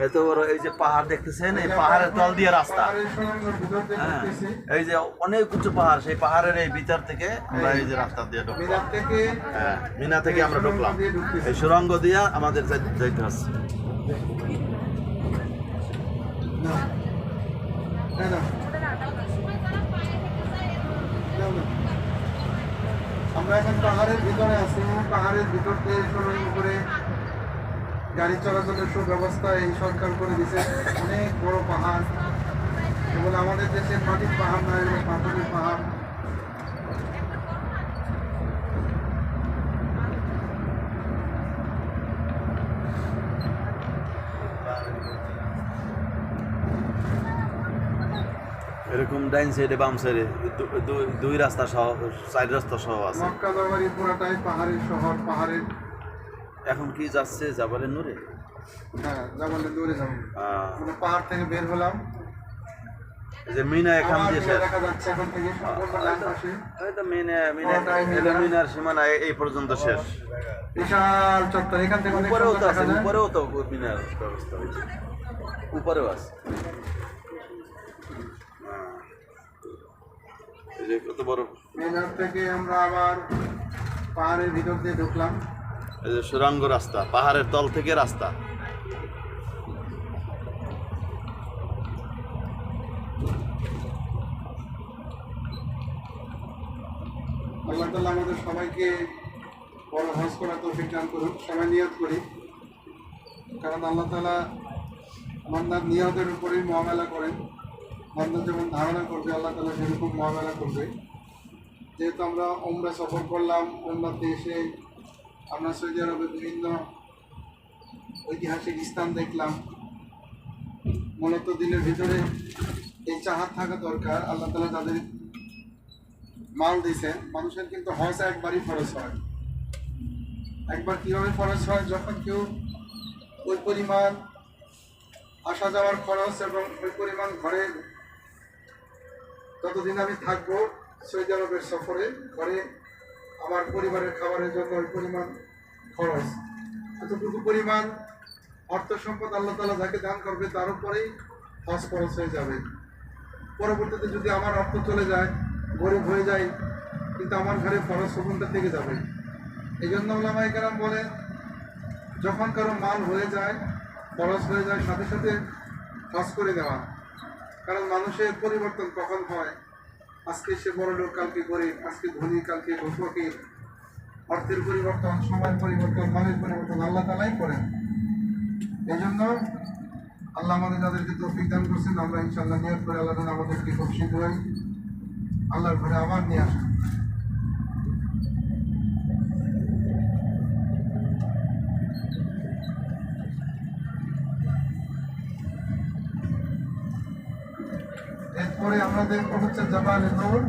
এত বড় এই যে পাহাড় দেখতেছেন, এই পাহাড়ের তল দিয়ে রাস্তা। হ্যাঁ, এই যে অনেক উঁচু পাহাড়, সেই পাহাড়ের এই ভিতর থেকে আমরা এই যে রাস্তা দিয়ে ঢুকলাম। হ্যাঁ, মিনা থেকে আমরা ঢুকলাম, এই সুড়ঙ্গ দিয়ে আমাদের যাইতে হচ্ছে। আমরা এখন পাহাড়ের ভিতরে আছি। পাহাড়ের ভিতর দিয়ে সুড়ঙ্গ করে গাড়ি চলাচলের সুব্যবস্থা এই সরকার করে দিছে। অনেক বড় পাহাড়, এগুলো আমাদের দেশের মাটির পাহাড় নয়, এগুলো পাথরের পাহাড়। এরকম ডাইন সাইডে বাম সাইডে দুই রাস্তা সহ, চার রাস্তা সহ আছে। মক্কা নগরী পুরাটাই পাহাড়ের শহর, পাহাড়ের। এখন কি যাচ্ছে জাবালে নূরে? হ্যাঁ, জাবালে দৌড়ে যাবো। মানে পাহাড় থেকে বের হলাম, এই যে মিনা এখান দিয়ে দেখা যাচ্ছে এখন থেকে সম্পূর্ণ ডান পাশে। এই তো মিনার সীমানা এই পর্যন্ত শেষ। বিশাল চত্বর, এখান থেকে অনেক উপরেও তো সুন্দর আছে, দেখা যায়। উপরেও তো মিনার ব্যবস্থা হয়েছে, উপরেও আছে। এই যে কত বড়। মিনার থেকে আমরা আবার পাহাড়ের ভিতর দিয়ে ঢুকলাম। এই যে সুড়ঙ্গ রাস্তা, পাহাড়ের তল থেকে রাস্তা। আল্লাহ তাআলা আমাদের সবাইকে বড় হজ করার তৌফিক দান করুন। সবাই নিয়ত করি, কারণ আল্লাহ তাআলা বান্দার নিয়তের উপরেই মুআমালা করেন। বান্দা যেমন ধারণা করবে, আল্লাহ তাআলা সেরকম মুআমালা করবে। যেহেতু আমরা উমরা সফর করলাম, উমরাতে এসে আমরা সৌদি আরবের বিভিন্ন ঐতিহাসিক স্থান দেখলাম। মূলত দিনের ভিতরে এই চাহাত থাকা দরকার। আল্লাহ তাআলা তাদের মাল দিয়েছেন। মানুষের কিন্তু হজ একবারই ফরজ হয়। একবার কীভাবে ফরজ হয়? যখন কেউ ওই পরিমাণ আসা যাওয়ার খরচ এবং ওই পরিমাণ ঘরে, ততদিন আমি থাকবো সৌদি আরবের সফরে, ঘরে আমার পরিবারের খাবারের জন্য ওই পরিমাণ খরচ, এতটুকু পরিমাণ অর্থ সম্পদ আল্লাহ তাআলা যাকে দান করবে তার উপরেই হজ খরচ হয়ে যাবে। পরবর্তীতে যদি আমার অর্থ চলে যায়, গরিব হয়ে যায়, কিন্তু আমার ঘরে ফরজ হুকুমটা থেকে যাবে। এই জন্য উলামায়ে কেরাম বলেন, যখন কারো মাল হয়ে যায়, ফরজ হয়ে যায়, সাথে সাথে হজ করে দেওয়া। কারণ মানুষের পরিবর্তন কখন হয়? আজকে সে বড় লোক, কালকে গরিব, আজকে ধনী, কালকে ফকির। অর্থের পরিবর্তন, সময়ের পরিবর্তন, মালের পরিবর্তন আল্লাহ তাআলাই করেন। এই জন্য আল্লাহ আমাদের যাদেরকে তৌফিক দান করছেন, আমরা ইনশাআল্লাহ নিয়ত করে আল্লাহ যেন আমাদেরকে খুব শীঘ্রই আল্লাহর ঘরে আবার নিয়ে আসেন। এরপরে আমরা দেখবো হচ্ছে জাবালে নূর,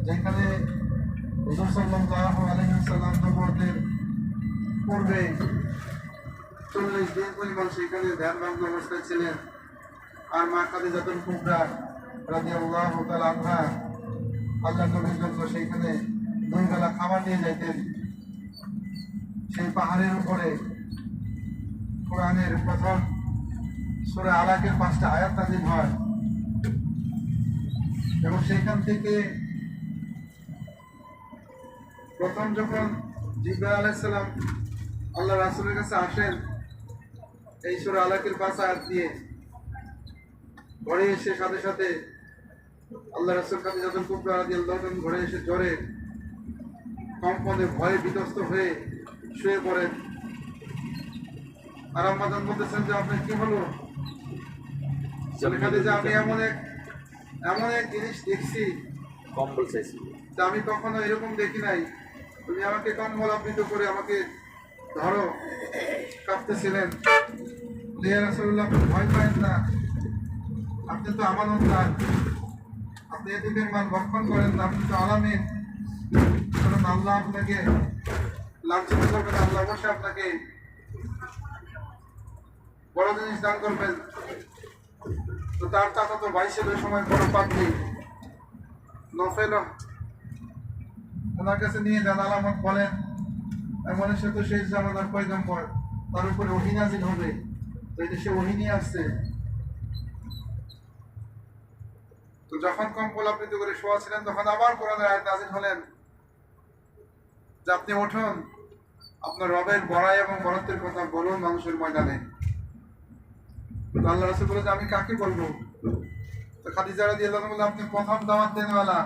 যেখানে হুজুর সাল্লাল্লাহু আলাইহি ওয়াসাল্লাম নবুয়তের পূর্বে 40 দিন পরিমাণ সেখানে ধ্যানমগ্ন অবস্থায় ছিলেন। আর মা খাদিজাতুল কুবরা রাদিয়াল্লাহু তাআলা আনহা আল্লাহ নবীর জন্য সেইখানে 2 বেলা খাবার নিয়ে যাইতেন। সেই পাহাড়ের উপরে কোরআনের প্রথম সূরা আলাকের 5টা আয়াত নাযিল হয় এবং সেইখান থেকে প্রথম যখন জিবরাইল আলাইহিস সালাম আল্লাহ রাসূলের কাছে আসেন, এই সূরা আলাকের 5 আয়াত দিয়ে, ঘরে এসে সাথে সাথে আল্লাহ রাসূল খাদিজাতুল কুবরা রাদিয়াল্লাহু তাআলা ঘরে এসে জ্বরে কম্পনে ভয়ে বিধ্বস্ত হয়ে শুয়ে পড়েন। আর আম্মাজান বলতেছেন যে আপনার কি হলো? খাদিজা, আমি এমন এক জিনিস দেখছি, কম্বল চাইছি, তা আমি কখনো এরকম দেখি নাই। তুমি আমাকে কম্বল আবৃত করে আমাকে ধরো, কাঁপতেছিলেন। ইয়া রাসূলুল্লাহ, ভয় পাবেন না, আপনি তো আমানতদার, আপনি এদিকের মান রক্ষণ করেন না, আপনি তো আলামিন। কারণ আল্লাহ আপনাকে লাঞ্ছিত করবেন, আল্লাহ অবশ্যই আপনাকে বড় জিনিস দান করবেন। তো তার চাচা তো ভাই ছিল ওই সময় বড় পাত্রী নফেল, ওনার কাছে নিয়ে যান, আলামত বলেন। এমন সে তো সেই জামানার পয়গম্বর, তার উপরে ওহী নাযিল হবে, তো এই দেশে ওহী নিয়ে আসছে। তো যখন কম্বল আবৃত করে শোয়া ছিলেন তখন আবার কোরআনের আয়াত নাযিল হলেন যে আপনি উঠুন, আপনার রবের বড়াই এবং বরত্বের কথা বলুন মানুষের ময়দানে। তো আল্লাহ রাসূল বলে যে আমি কাকে বলবো? তো খাদিজা রাদিয়াল্লাহু আনহা বললেন আপনি প্রথম দাওয়াত দেনওয়ালা,